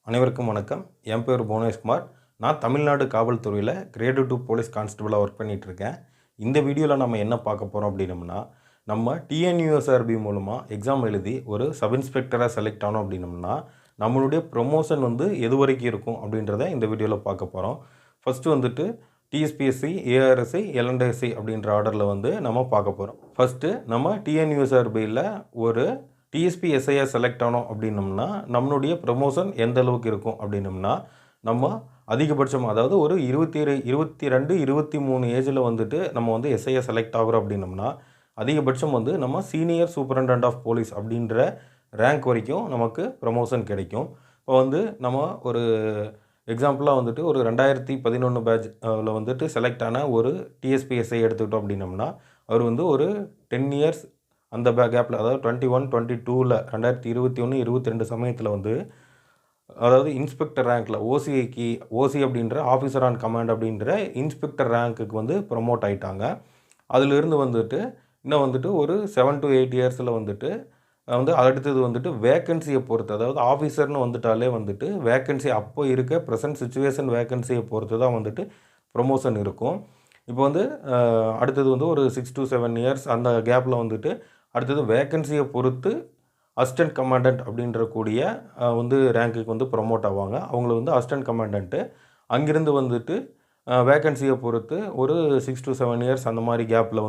அனைவருக்கும் வணக்கம். என் பேர் புவனேஷ்குமார். நான் தமிழ்நாடு காவல்துறையில் கிரேடு 2 போலீஸ் கான்ஸ்டபிளாக ஒர்க் பண்ணிகிட்ருக்கேன். இந்த வீடியோவில் நம்ம என்ன பார்க்க போகிறோம் அப்படின்னம்னா, நம்ம டிஎன்யூஎஸ்ஆர்பி மூலமாக எக்ஸாம் எழுதி ஒரு சப் இன்ஸ்பெக்டராக செலக்ட் ஆனோம் அப்படின்னம்னா, நம்மளுடைய ப்ரொமோஷன் எது வரைக்கும் இருக்கும் அப்படின்றத இந்த வீடியோவில் பார்க்க போகிறோம். ஃபஸ்ட்டு டிஎஸ்பிஎஸ்சி, ஏஆர்எஸ்சி, எல்என்எஸ்சி அப்படின்ற ஆர்டரில் நம்ம பார்க்க போகிறோம். ஃபஸ்ட்டு நம்ம டிஎன்யூஎஸ்ஆர்பியில் ஒரு டிஎஸ்பி எஸ்ஐயை செலக்ட் ஆனோம் அப்படின்னம்னா நம்மளுடைய ப்ரமோஷன் எந்த அளவுக்கு இருக்கும் அப்படின்னம்னா, நம்ம அதிகபட்சம் அதாவது ஒரு 22, 23 ஏஜில் நம்ம எஸ்ஐயை செலக்ட் ஆகிறோம் அப்படின்னம்னா, அதிகபட்சம் நம்ம சீனியர் சூப்பரண்டன்ட் ஆஃப் போலீஸ் அப்படின்ற ரேங்க் வரைக்கும் நமக்கு ப்ரமோஷன் கிடைக்கும். இப்போ நம்ம ஒரு எக்ஸாம்பிளாக ஒரு 2011 பேட்சில் செலக்ட் ஆன ஒரு டிஎஸ்பி எஸ்ஐ எடுத்துக்கிட்டோம் அப்படின்னம்னா, அவர் ஒரு 10 இயர்ஸ் அந்த கேப்பில், அதாவது 21, 22ல் 2021, 22 சமயத்தில் அதாவது இன்ஸ்பெக்டர் ரேங்க்கில் ஓசி அப்படின்ற ஆஃபீஸர் ஆன் கமாண்ட் அப்படின்ற இன்ஸ்பெக்டர் ரேங்க்குக்கு ப்ரமோட் ஆகிட்டாங்க. அதிலிருந்து இன்னும் ஒரு 7 to 8 இயர்ஸில் அடுத்தது வேக்கன்சியை பொறுத்து, அதாவது ஆஃபீஸர்னு வந்துட்டாலே வேக்கன்சி அப்போ இருக்க ப்ரெசன்ட் சுச்சுவேஷன் வேக்கன்சியை பொறுத்து தான் ப்ரொமோஷன் இருக்கும். இப்போ அடுத்தது ஒரு 6 to 7 இயர்ஸ் அந்த கேப்பில் அடுத்தது வேக்கன்சியை பொறுத்து அசிஸ்டன்ட் கமாண்டன்ட் அப்படின்ற கூடிய ரேங்க்குக்கு ப்ரொமோட் ஆவாங்க. அவங்கள அசிஸ்டன்ட் கமாண்டன்ட்டு. அங்கிருந்து வேக்கன்சியை பொறுத்து ஒரு 6 to 7 இயர்ஸ் அந்த மாதிரி கேப்பில்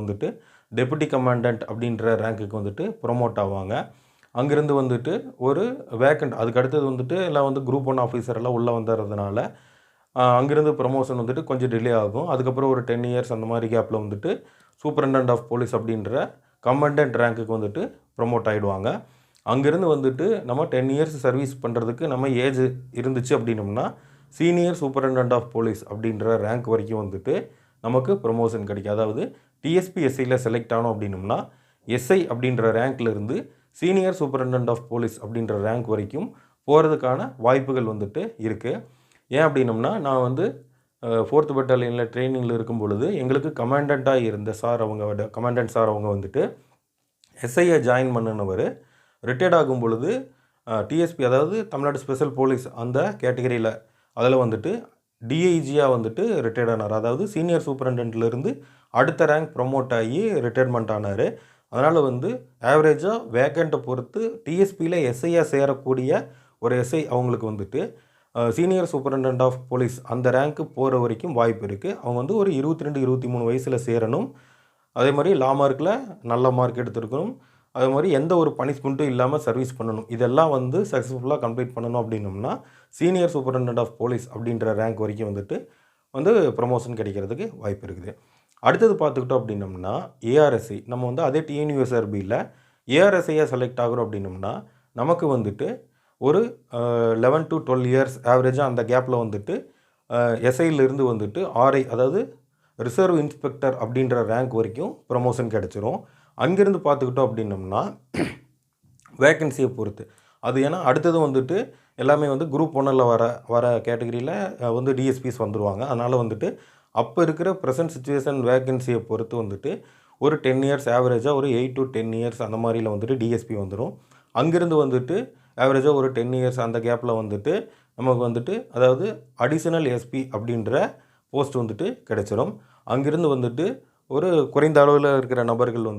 டெபுட்டி கமாண்டன்ட் அப்படின்ற ரேங்க்குக்கு ப்ரொமோட் ஆவாங்க. அங்கிருந்து ஒரு வேக்கண்ட், அதுக்கு அடுத்தது எல்லாம் குரூப் 1 ஆஃபீஸர் எல்லாம் உள்ளே வந்துடுறதுனால அங்கிருந்து ப்ரொமோஷன் கொஞ்சம் டிலே ஆகும். அதுக்கப்புறம் ஒரு 10 இயர்ஸ் அந்த மாதிரி கேப்பில் சூப்பரண்டன்ட் ஆஃப் போலீஸ் அப்படின்ற கமாண்டன்ட் ரேங்க்குக்கு ப்ரொமோட் ஆகிடுவாங்க. அங்கேருந்து நம்ம 10 இயர்ஸ் சர்வீஸ் பண்ணுறதுக்கு நம்ம ஏஜ் இருந்துச்சு அப்படின்னம்னா சீனியர் சூப்பரண்டன்ட் ஆஃப் போலீஸ் அப்படின்ற ரேங்க் வரைக்கும் நமக்கு ப்ரொமோஷன் கிடைக்கும். அதாவது டிஎஸ்பி எஸ்ஐயில் செலக்ட் ஆனோம் அப்படின்னம்னா எஸ்ஐ அப்படின்ற ரேங்க்லேருந்து சீனியர் சூப்பரண்டன்ட் ஆஃப் போலீஸ் அப்படின்ற ரேங்க் வரைக்கும் போகிறதுக்கான வாய்ப்புகள் இருக்குது. ஏன் அப்படின்னம்னா, நான் 4th பெட்டாலியனில் ட்ரைனிங்கில் இருக்கும் பொழுது எங்களுக்கு கமாண்டண்ட்டாக இருந்த கமாண்டன்ட் சார் அவங்க எஸ்ஐயை ஜாயின் பண்ணினவர் ரிட்டையர்ட் ஆகும் பொழுது டிஎஸ்பி, அதாவது தமிழ்நாடு ஸ்பெஷல் போலீஸ் அந்த கேட்டகரியில் அதில் டிஐஜியாக ரிட்டையர்ட் ஆனார். அதாவது சீனியர் சூப்பரண்டன்ட்லேருந்து அடுத்த ரேங்க் ப்ரொமோட் ஆகி ரிட்டையர்மெண்ட் ஆனார். அதனால் ஆவரேஜாக வேக்கண்ட்டை பொறுத்து டிஎஸ்பியில் எஸ்ஐயாக சேரக்கூடிய ஒரு எஸ்ஐ அவங்களுக்கு சீனியர் சூப்பரண்டன்ட் ஆஃப் போலீஸ் அந்த ரேங்க்கு போகிற வரைக்கும் வாய்ப்பு இருக்குது. அவங்க ஒரு 22, 23 வயசில் சேரணும். அதே மாதிரி லா மார்க்கில் நல்ல மார்க் எடுத்துருக்கணும். அதே மாதிரி எந்த ஒரு பனிஷ்மெண்ட்டும் இல்லாமல் சர்வீஸ் பண்ணணும். இதெல்லாம் சக்ஸஸ்ஃபுல்லாக கம்ப்ளீட் பண்ணணும் அப்படின்னம்னா சீனியர் சூப்பரண்டன்ட் ஆஃப் போலீஸ் அப்படின்ற ரேங்க் வரைக்கும் ப்ரமோஷன் கிடைக்கிறதுக்கு வாய்ப்பு இருக்குது. அடுத்தது பார்த்துக்கிட்டோம் அப்படின்னம்னா ஏஆர்எஸ்சி, நம்ம அதே டிஎன்யூஎஸ்ஆர்பியில் ஏஆர்எஸ்ஐயாக செலக்ட் ஆகிறோம் அப்படின்னம்னா நமக்கு ஒரு 11 to 12 இயர்ஸ் ஆவரேஜாக அந்த கேப்பில் எஸ்ஐயிலிருந்து ஆர்ஐ, அதாவது ரிசர்வ் இன்ஸ்பெக்டர் அப்படின்ற ரேங்க் வரைக்கும் ப்ரமோஷன் கிடச்சிரும். அங்கேருந்து பார்த்துக்கிட்டோம் அப்படின்னம்னா வேக்கன்சியை பொறுத்து அது, ஏன்னா அடுத்தது எல்லாமே குரூப் 1ல் வர கேட்டகரியில் டிஎஸ்பிஸ் வந்துடுவாங்க. அதனால் அப்போ இருக்கிற ப்ரெசன்ட் சுச்சுவேஷன் வேக்கன்சியை பொறுத்து ஒரு 10 இயர்ஸ் ஆவரேஜாக ஒரு 8 to 10 இயர்ஸ் அந்த மாதிரியில் டிஎஸ்பி வந்துடும். அங்கேருந்து ஆவரேஜாக ஒரு 10 இயர்ஸ் அந்த கேப்பில் நமக்கு அதாவது அடிஷனல் எஸ்பி அப்படின்ற போஸ்ட் கிடைச்சிரும். அங்கிருந்து ஒரு குறைந்த அளவில் இருக்கிற நபர்கள்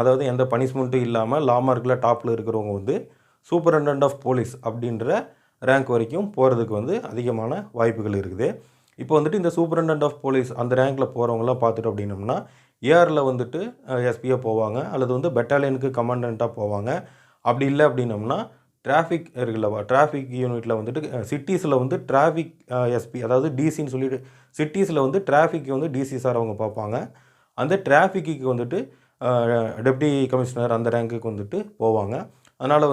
அதாவது எந்த பனிஷ்மெண்ட்டும் இல்லாமல் லா மார்க்கில் டாப்பில் இருக்கிறவங்க சூப்பரண்டன்ட் ஆஃப் போலீஸ் அப்படின்ற ரேங்க் வரைக்கும் போகிறதுக்கு அதிகமான வாய்ப்புகள் இருக்குது. இப்போ இந்த சூப்பரண்டன்ட் ஆஃப் போலீஸ் அந்த ரேங்க்கில் போகிறவங்களாம் பார்த்துட்டோம் அப்படின்னம்னா ஏஆரில் எஸ்பியாக போவாங்க, அல்லது பெட்டாலியனுக்கு கமாண்டண்ட்டாக போவாங்க. அப்படி இல்லை அப்படின்னம்னா டிராஃபிக் இருக்குல்ல, டிராஃபிக் யூனிட்டில் சிட்டிஸில் டிராஃபிக் எஸ்பி, அதாவது டிசின்னு சொல்லிட்டு சிட்டிஸில் டிராஃபிக் டிசி சார் அவங்க பார்ப்பாங்க. அந்த டிராஃபிக்கு டெப்டி கமிஷனர் அந்த ரேங்க்குக்கு போவாங்க. அதனால்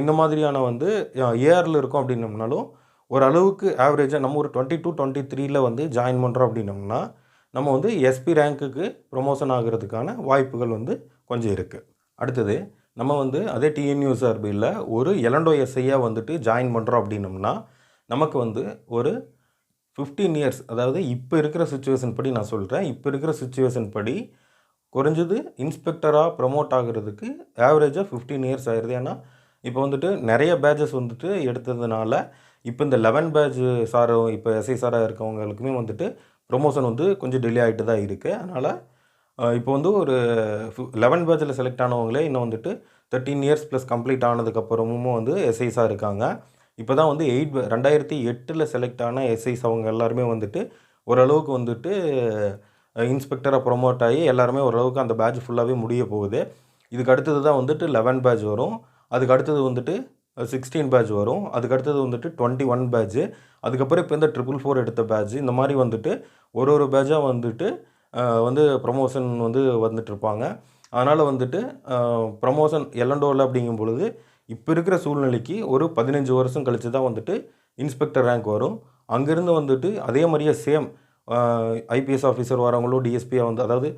இந்த மாதிரியான ஏஆரில் இருக்கும் அப்படின்னம்னாலும் ஓரளவுக்கு ஆவரேஜாக நம்ம ஒரு 22, 23ல் ஜாயின் பண்ணுறோம் அப்படின்னம்னா நம்ம எஸ்பி ரேங்க்குக்கு ப்ரொமோஷன் ஆகிறதுக்கான வாய்ப்புகள் கொஞ்சம் இருக்குது. அடுத்தது நம்ம அதே டிஎன்யூஎஸ்ஆர்பியில் ஒரு எலண்டோ எஸ்ஐயாக ஜாயின் பண்ணுறோம் அப்படின்னம்னா நமக்கு ஒரு 15 இயர்ஸ், அதாவது இப்போ இருக்கிற சுச்சுவேஷன் படி நான் சொல்கிறேன், இப்போ இருக்கிற சுச்சுவேஷன் படி குறைஞ்சது இன்ஸ்பெக்டராக ப்ரமோட் ஆகிறதுக்கு ஆவரேஜாக 15 இயர்ஸ் ஆயிடுது. ஏன்னா இப்போ வந்துட்டு நிறைய பேட்சஸ் வந்துட்டு எடுத்ததுனால இப்போ இந்த 11 பேட்ச் சாரும் இப்போ எஸ்ஐ சாராக இருக்கவங்களுக்குமே வந்துட்டு ப்ரொமோஷன் வந்து கொஞ்சம் டிலே ஆகிட்டு தான் இருக்குது. அதனால் இப்போ வந்து ஒரு 11 பேட்சில் செலக்ட் ஆனவங்களே இன்னும் வந்துட்டு 13 இயர்ஸ் ப்ளஸ் கம்ப்ளீட் ஆனதுக்கப்புறமும் வந்து எஸ்ஐஸாக இருக்காங்க. இப்போ தான் வந்து 2008 செலக்ட் ஆன எஸ்ஐஸ் அவங்க எல்லாருமே வந்துட்டு ஓரளவுக்கு வந்துட்டு இன்ஸ்பெக்டராக ப்ரொமோட் ஆகி எல்லாருமே ஓரளவுக்கு அந்த பேட்ச் ஃபுல்லாகவே முடிய போகுது. இதுக்கு அடுத்தது தான் வந்துட்டு 11 பேட்ச் வரும். அதுக்கு அடுத்தது வந்துட்டு 16 பேட்ச் வரும். அதுக்கு அடுத்தது வந்துட்டு 21 பேட்ச். அதுக்கப்புறம் இப்போ இந்த 444 எடுத்த பேட்ச். இந்த மாதிரி வந்துட்டு ஒரு பேட்சாக வந்துட்டு வந்து ப்ரொமோஷன் வந்து வந்துட்டுருப்பாங்க. அதனால் வந்துட்டு ப்ரமோஷன் எல்லண்டோவில் அப்படிங்கும் பொழுது இப்போ இருக்கிற சூழ்நிலைக்கு ஒரு 15 வருஷம் கழித்து தான் வந்துட்டு இன்ஸ்பெக்டர் ரேங்க் வரும். அங்கேருந்து வந்துட்டு அதே மாதிரியே சேம் ஐபிஎஸ் ஆஃபீஸர் வரவங்களும் டிஎஸ்பியாக வந்து அதாவது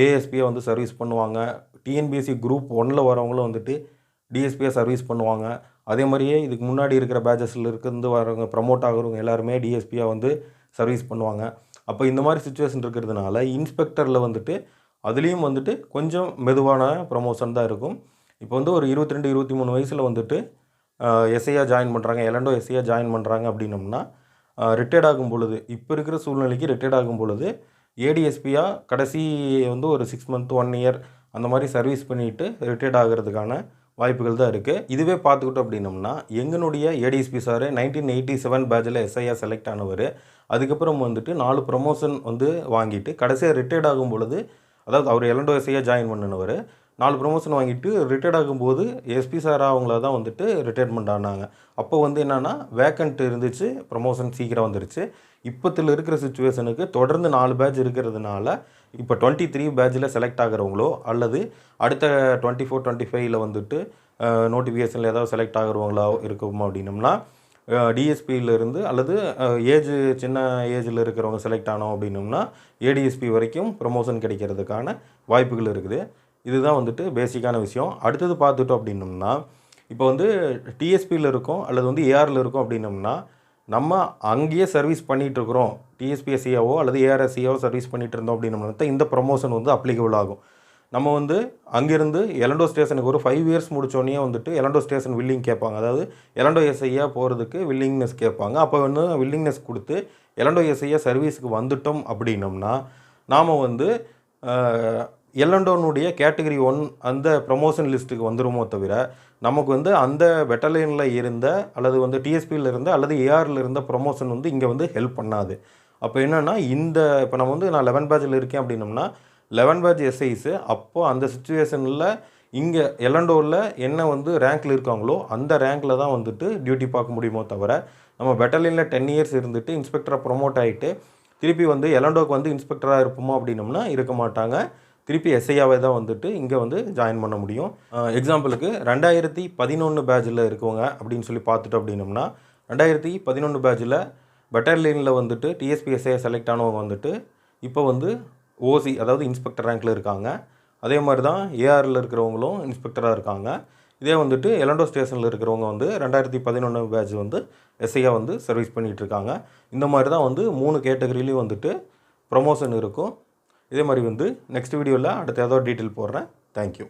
ஏஎஸ்பியாக வந்து சர்வீஸ் பண்ணுவாங்க. டிஎன்பிஎஸ்சி குரூப் 1ல் வரவங்களும் வந்துட்டு டிஎஸ்பியாக சர்வீஸ் பண்ணுவாங்க. அதே மாதிரியே இதுக்கு முன்னாடி இருக்கிற பேட்சஸில் இருந்து வரவங்க ப்ரமோட் ஆகிறவங்க எல்லாருமே டிஎஸ்பியாக வந்து சர்வீஸ் பண்ணுவாங்க. அப்போ இந்த மாதிரி சுச்சுவேஷன் இருக்கிறதுனால இன்ஸ்பெக்டரில் வந்துட்டு அதுலேயும் வந்துட்டு கொஞ்சம் மெதுவான ப்ரமோஷன் தான் இருக்கும். இப்போ வந்து ஒரு 22, 23 வயசில் வந்துட்டு எஸ்ஐயாக ஜாயின் பண்ணுறாங்க, எலண்டோ எஸ்ஐயாக ஜாயின் பண்ணுறாங்க அப்படின்னம்னா ரிட்டையர்ட் ஆகும் பொழுது இப்போ இருக்கிற சூழ்நிலைக்கு ரிட்டையர்ட் ஆகும் பொழுது ஏடிஎஸ்பியாக கடைசி வந்து ஒரு 6 மந்த் 1 இயர் அந்த மாதிரி சர்வீஸ் பண்ணிவிட்டு ரிட்டையர்ட் ஆகிறதுக்கான வாய்ப்புகள் தான் இருக்குது. இதுவே பார்த்துக்கிட்டோம் அப்படின்னம்னா எங்களுடைய ஏடிஎஸ்பி சார் 1987 பேட்சில் எஸ்ஐயாக செலக்ட் ஆனவர். அதுக்கப்புறம் வந்துட்டு 4 ப்ரமோஷன் வந்து வாங்கிட்டு கடைசியாக ரிட்டையர்ட் ஆகும் பொழுது அதாவது அவர் எலண்டோ எஸ்ஐயாக ஜாயின் பண்ணினவர் 4 ப்ரமோஷன் வாங்கிட்டு ரிட்டையர்ட் ஆகும்போது எஸ்பி சாராக அவங்கள தான் வந்துட்டு ரிட்டையர்மெண்ட் ஆனாங்க. அப்போ வந்து என்னென்னா வேக்கண்ட் இருந்துச்சு, ப்ரமோஷன் சீக்கிரம் வந்துருச்சு. இப்போத்தில் இருக்கிற சுச்சுவேஷனுக்கு தொடர்ந்து 4 பேட்ச் இருக்கிறதுனால இப்போ 23 பேட்சில் செலக்ட் ஆகிறவங்களோ அல்லது அடுத்த 24, 25ல் வந்துட்டு நோட்டிஃபிகேஷனில் ஏதாவது செலக்ட் ஆகிறவங்களா இருக்கும் அப்படின்னம்னா டிஎஸ்பியிலேருந்து அல்லது ஏஜ் சின்ன ஏஜில் இருக்கிறவங்க செலக்ட் ஆனோம் அப்படின்னம்னா ஏடிஎஸ்பி வரைக்கும் ப்ரமோஷன் கிடைக்கிறதுக்கான வாய்ப்புகள் இருக்குது. இதுதான் வந்துட்டு பேசிக்கான விஷயம். அடுத்தது பார்த்துட்டோம் அப்படின்னம்னா இப்போ வந்து டிஎஸ்பியில் இருக்கோம் அல்லது வந்து ஏஆரில் இருக்கோம் அப்படின்னம்னா நம்ம அங்கேயே சர்வீஸ் பண்ணிகிட்ருக்குறோம், டிஎஸ்பிஎஸ்சியாவோ அல்லது ஏஆர்எஸ்சியாவோ சர்வீஸ் பண்ணிகிட்டு இருந்தோம் அப்படின்னம்னா தான் இந்த ப்ரமோஷன் வந்து அப்ளிகபிள் ஆகும். நம்ம வந்து அங்கேருந்து எலண்டோ ஸ்டேஷனுக்கு ஒரு 5 இயர்ஸ் முடித்தோடனே வந்துட்டு எலண்டோ ஸ்டேஷன் வில்லிங் கேட்பாங்க. அதாவது எலண்டோ எஸ்ஐயாக போகிறதுக்கு வில்லிங்னஸ் கேட்பாங்க. அப்போ வந்து வில்லிங்னஸ் கொடுத்து எலண்டோ எஸ்ஐயாக சர்வீஸுக்கு வந்துட்டோம் அப்படின்னம்னா நாம் வந்து எலண்டோனுடைய கேட்டகரி 1 அந்த ப்ரமோஷன் லிஸ்ட்டுக்கு வந்துருமோ தவிர நமக்கு வந்து அந்த பெட்டாலியனில் இருந்த அல்லது வந்து டிஎஸ்பியில் இருந்த அல்லது ஏஆரில் இருந்த ப்ரமோஷன் வந்து இங்கே வந்து ஹெல்ப் பண்ணாது. அப்போ என்னென்னா இந்த இப்போ நம்ம வந்து நான் 11 பேட்சில் இருக்கேன் அப்படின்னம்னா 11 பேட்ச் எஸ்ஐஸு அப்போது அந்த சுச்சுவேஷனில் இங்கே எலண்டோவில் என்ன வந்து ரேங்க்கில் இருக்காங்களோ அந்த ரேங்க்கில் தான் வந்துட்டு டியூட்டி பார்க்க முடியுமோ தவிர நம்ம பெட்டாலியனில் 10 இயர்ஸ் இருந்துட்டு இன்ஸ்பெக்டராக ப்ரொமோட் ஆகிட்டு திருப்பி வந்து எலண்டோவுக்கு வந்து இன்ஸ்பெக்டராக இருப்போமோ அப்படின்னம்னா இருக்க மாட்டாங்க. திருப்பி எஸ்ஐயாவே தான் வந்துட்டு இங்கே வந்து ஜாயின் பண்ண முடியும். எக்ஸாம்பிளுக்கு 2011 பேட்சில் இருக்கவங்க அப்படின்னு சொல்லி பார்த்துட்டோம் அப்படின்னம்னா 2011 பேட்சில் பெட்டாலியனில் வந்துட்டு டிஎஸ்பிஎஸ்ஐ செலக்ட் ஆனவங்க வந்துட்டு இப்போ வந்து ஓசி அதாவது இன்ஸ்பெக்டர் ரேங்க்கில் இருக்காங்க. அதே மாதிரி தான் ஏஆரில் இருக்கிறவங்களும் இன்ஸ்பெக்டராக இருக்காங்க. இதே வந்துட்டு எலண்டோ ஸ்டேஷனில் இருக்கிறவங்க வந்து 2011 பேட்ச் வந்து எஸ்ஐயாக வந்து சர்வீஸ் பண்ணிகிட்ருக்காங்க. இந்த மாதிரி தான் வந்து 3 கேட்டகரிலையும் வந்துட்டு ப்ரமோஷன் இருக்கும். இதே மாதிரி வந்து நெக்ஸ்ட் வீடியோவில் அடுத்த ஏதோ டீட்டெயில் போடுறேன். தேங்க்யூ.